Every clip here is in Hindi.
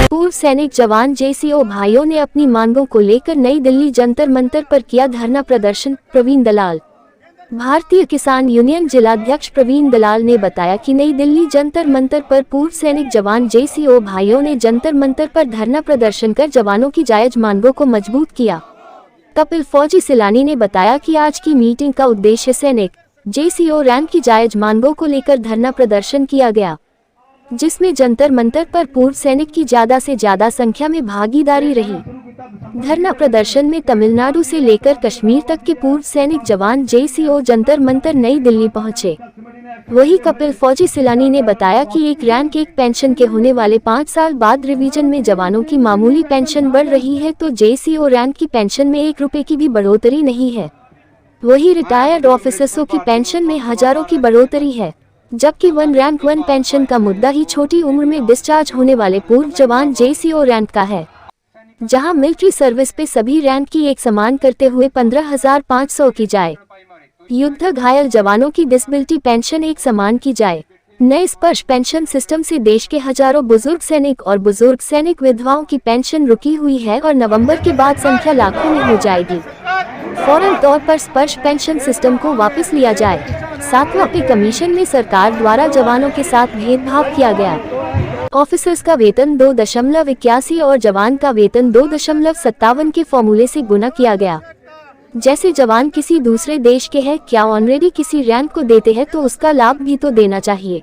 पूर्व सैनिक जवान जेसीओ भाइयों ने अपनी मांगों को लेकर नई दिल्ली जंतर मंतर पर किया धरना प्रदर्शन। प्रवीण दलाल। भारतीय किसान यूनियन जिलाध्यक्ष प्रवीण दलाल ने बताया कि नई दिल्ली जंतर मंतर पर पूर्व सैनिक जवान जेसीओ भाइयों ने जंतर मंतर पर धरना प्रदर्शन कर जवानों की जायज मांगों को मजबूत किया। कपिल फौजी सिलानी ने बताया कि आज की मीटिंग का उद्देश्य सैनिक जेसीओ रैंक की जायज मांगों को लेकर धरना प्रदर्शन किया गया, जिसमें जंतर मंतर पर पूर्व सैनिक की ज्यादा से ज्यादा संख्या में भागीदारी रही। धरना प्रदर्शन में तमिलनाडु से लेकर कश्मीर तक के पूर्व सैनिक जवान जेसीओ जंतर मंतर नई दिल्ली पहुंचे। वही कपिल फौजी सिलानी ने बताया कि एक रैंक एक पेंशन के होने वाले 5 साल बाद रिवीजन में जवानों की मामूली पेंशन बढ़ रही है, तो जेसीओ रैंक की पेंशन में 1 रुपए की भी बढ़ोतरी नहीं है। वही रिटायर्ड ऑफिसर्सों की पेंशन में हजारों की बढ़ोतरी है, जबकि 1 रैंक 1 पेंशन का मुद्दा ही छोटी उम्र में डिस्चार्ज होने वाले पूर्व जवान जेसीओ रैंक का है, जहां मिलिट्री सर्विस पे सभी रैंक की एक समान करते हुए 15,500 की जाए। युद्ध घायल जवानों की डिसेबिलिटी पेंशन एक समान की जाए। नए स्पर्श पेंशन सिस्टम से देश के हजारों बुजुर्ग सैनिक और बुजुर्ग सैनिक विधवाओं की पेंशन रुकी हुई है और नवंबर के बाद संख्या लाखों में हो जाएगी। फौरन तौर पर स्पर्श पेंशन सिस्टम को वापस लिया जाए। 7वां पे कमीशन में सरकार द्वारा जवानों के साथ भेदभाव किया गया। ऑफिसर्स का वेतन 2.81 और जवान का वेतन 2.57 के फॉर्मूले से गुना किया गया। जैसे जवान किसी दूसरे देश के हैं, क्या ऑलरेडी किसी रैंक को देते हैं तो उसका लाभ भी तो देना चाहिए।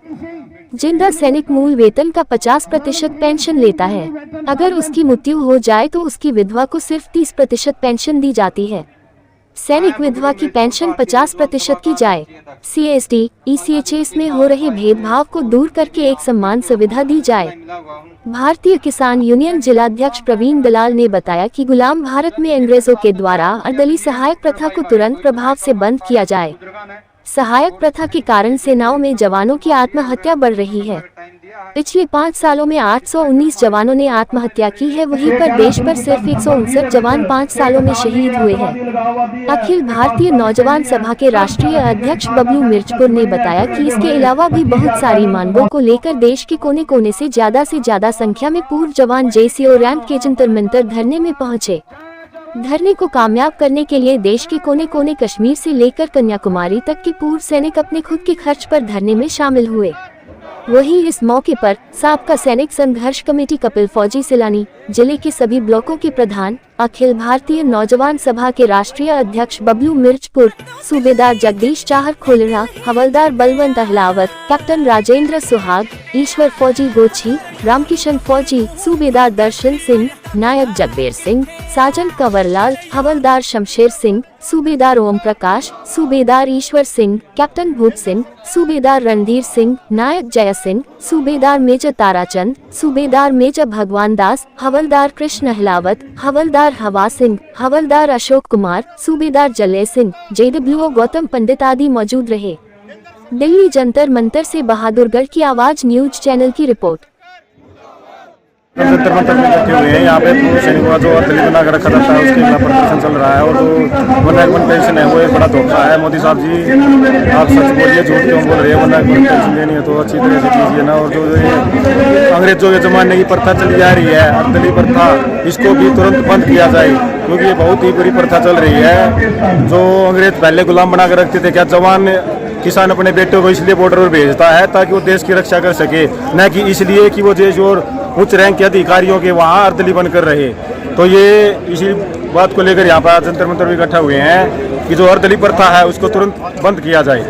जिंदा सैनिक मूल वेतन का 50% पेंशन लेता है। अगर उसकी मृत्यु हो जाए तो उसकी विधवा को सिर्फ 30% पेंशन दी जाती है। सैनिक विधवा की पेंशन 50% की जाए। CST, ECHS में हो रहे भेदभाव को दूर करके एक समान सुविधा दी जाए। भारतीय किसान यूनियन जिलाध्यक्ष प्रवीण दलाल ने बताया कि गुलाम भारत में अंग्रेजों के द्वारा अर्दली सहायक प्रथा को तुरंत प्रभाव से बंद किया जाए। सहायक प्रथा के कारण सेनाओं में जवानों की आत्महत्या बढ़ रही है। पिछले 5 सालों में 819 जवानों ने आत्महत्या की है, वहीं पर देश पर सिर्फ 159 जवान 5 सालों में शहीद हुए हैं। अखिल भारतीय नौजवान सभा के राष्ट्रीय अध्यक्ष बबलू मिर्चपुर ने बताया कि इसके अलावा भी बहुत सारी मांगों को लेकर देश के कोने कोने से ज्यादा संख्या में पूर्व जवान जेसीओ रैंक के जंतर मंतर धरने में पहुंचे। धरने को कामयाब करने के लिए देश के कोने कोने कश्मीर से लेकर कन्याकुमारी तक के पूर्व सैनिक अपने खुद के खर्च पर धरने में शामिल हुए। वहीं इस मौके पर साबका सैनिक संघर्ष कमेटी कपिल फौजी सिलानी, जिले के सभी ब्लॉकों के प्रधान, अखिल भारतीय नौजवान सभा के राष्ट्रीय अध्यक्ष बबलू मिर्चपुर, सूबेदार जगदीश चाहर खोलरा, हवलदार बलवंत अहलावत, कैप्टन राजेंद्र सुहाग, ईश्वर फौजी गोछी, रामकिशन फौजी, सूबेदार दर्शन सिंह, नायक जगबीर सिंह, साजन कंवरलाल, हवलदार शमशेर सिंह, सूबेदार ओम प्रकाश, सूबेदार ईश्वर सिंह, कैप्टन भूप सिंह, सूबेदार रणधीर सिंह, नायक जय सिंह, सूबेदार मेजर ताराचंद, सूबेदार मेजर भगवान दास, हवलदार कृष्ण अहलावत, हवलदार हवा सिंह, हवलदार अशोक कुमार, सूबेदार जलय सिंह, JWO गौतम पंडित आदि मौजूद रहे। दिल्ली जंतर मंतर से बहादुरगढ़ की आवाज न्यूज चैनल की रिपोर्ट। जंतर मंतर में बैठे हुए हैं। यहाँ पे पूर्व सैनिकों का जो अर्दली बना कर रखा जाता है उसके खिलाफ प्रदर्शन चल रहा है, और जो 1 रैंक 1 पेंशन है वो एक बड़ा धोखा है। मोदी साहब जी, आप सच बोलिए, झूठ क्यों बोल रहे हैं। 1 रैंक 1 पेंशन लेनी है तो अच्छी तरह से कीजिए ना। और जो अंग्रेजों के जमाने की प्रथा चली जा रही है, अर्दली प्रथा, इसको भी तुरंत बंद किया जाए, क्योंकि ये बहुत ही बुरी प्रथा चल रही है। जो अंग्रेज पहले गुलाम बना कर रखते थे, क्या जवान किसान अपने बेटों को इसलिए बॉर्डर पर भेजता है ताकि वो देश की रक्षा कर सके, न कि इसलिए कि वो देश और उच्च रैंक के अधिकारियों के वहाँ अर्दली बनकर रहे। तो ये इसी बात को लेकर यहाँ पर जंतर मंतर इकट्ठा हुए हैं कि जो अर्दली प्रथा है उसको तुरंत बंद किया जाए।